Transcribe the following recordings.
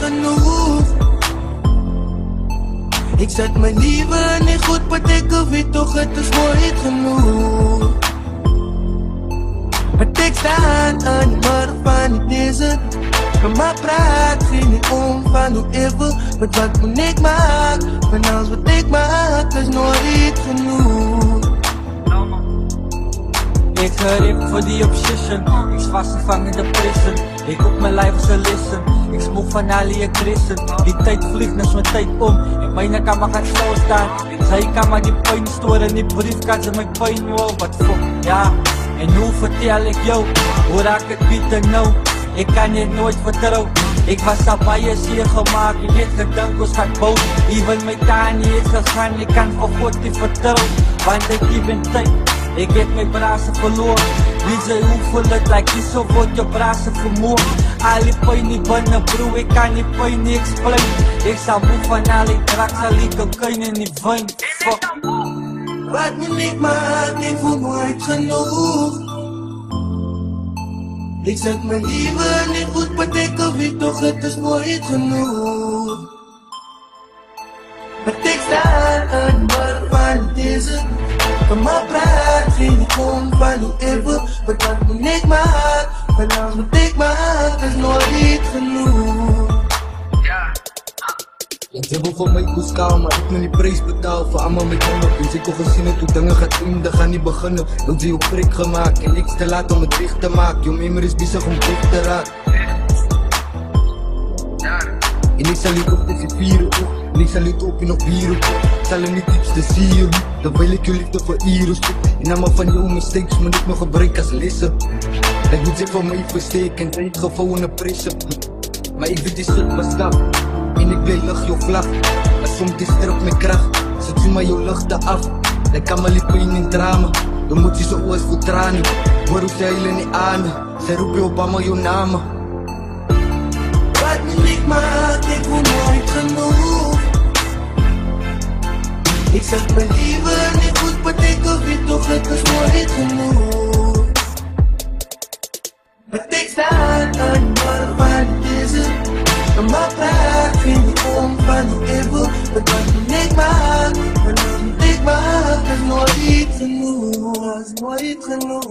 genoeg. Ik zet mijn leven niet goed, maar ik weet toch het is nooit genoeg. Maar ik sta aan de morgen van deze. Kan maar praat, geen niet om van hoe even. Met wat moet ik maken, van alles wat ik maak is nooit genoeg. Ik gerip voor die obsession. Ik is vastgevangen in de prison. Ik op mijn lijf als een listen. Ik smoek van Ali Christen. Die tijd vliegt, dus mijn tijd om. En mijn kamer gaat stilstaan. Zij kan maar die pijn storen. Die brief kan ze mijn pijn. Wow, wat fuck, ja. En hoe vertel ik jou? Hoe raak het bieden nou? Ik kan je nooit vertrouwen. Ik was al bij je zeer gemaakt. Je weet gedankt was gaat boos. Even mijn taal niet is gegaan. Ik kan voor God niet vertrouwen. Want ik ben tijd. Ik heb mijn brazen verloren. Wie zei hoeveel het lijkt, niet zo wordt je brazen vermoord. Al die pijn niet binnen broer, ik kan die pijn niet explain. Ik zal moe van al die drugs, al die cocaïne niet wijn. Fuck. Wat moet ik maken, ik voel nooit genoeg. Ik zet mijn leven niet goed, maar ik weet toch het is nooit genoeg. Maar ik sta aan de bar van deze. Kan maar praat, geen niet om van hoe even. Maar wat moet ik maken, van alles wat ik maak is nooit genoeg. Ik heb voor mij koeskaal, maar ik moet die prijs betalen voor allemaal met handen. Dus ik heb gezien hoe dingen gaat eindigen, gaan niet beginnen. Dat ze je prik gemaakt en niks te laat om het dicht te maken. Je memory is bezig om dicht te raken. En ik zal niet op deze vieren, en ik zal niet op je nog vieren. Ik zal er niet iets te zien, dan wil ik je liefde voor ieren. En allemaal van jouw mistakes moet ik nog gebruiken als lessen. Dat moet zich van mij versteken, en het gevouwen pressen. Maar ik weet die schut was stap. En ik blijf lucht jouw vlag. Maar soms is er op mijn kracht. Zet je maar jouw luchten af. Dan kan mijn lippen in drama. Dan moet je zo oors voor tranen. Hoor hoe ze huilen niet aan. Zij roepen op allemaal jouw namen. Wat moet ik maken, ik voel nooit genoeg. Ik zet mijn leven niet goed, maar ik weet toch het is nooit genoeg. Maar ik sta aan de morgen van deze. Maar praat, geen niet om van hoe even. Maar wat moet ik maken, van alles wat ik maak is nooit genoeg, is nooit genoeg.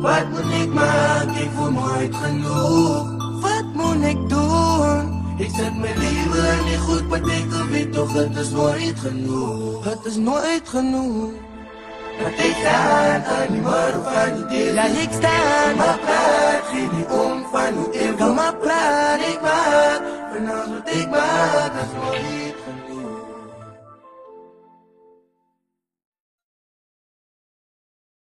Wat moet ik maken, ik voel nooit genoeg. Wat moet ik doen? Ik zet mijn leven niet goed, maar ik weet toch het is nooit genoeg. Het is nooit genoeg. Maar ik sta aan die morgen van die deel. Laat ik staan, maar praat, geen niet om van hoe even. Maar praat, ik maak, van alles wat ik maak is nooit.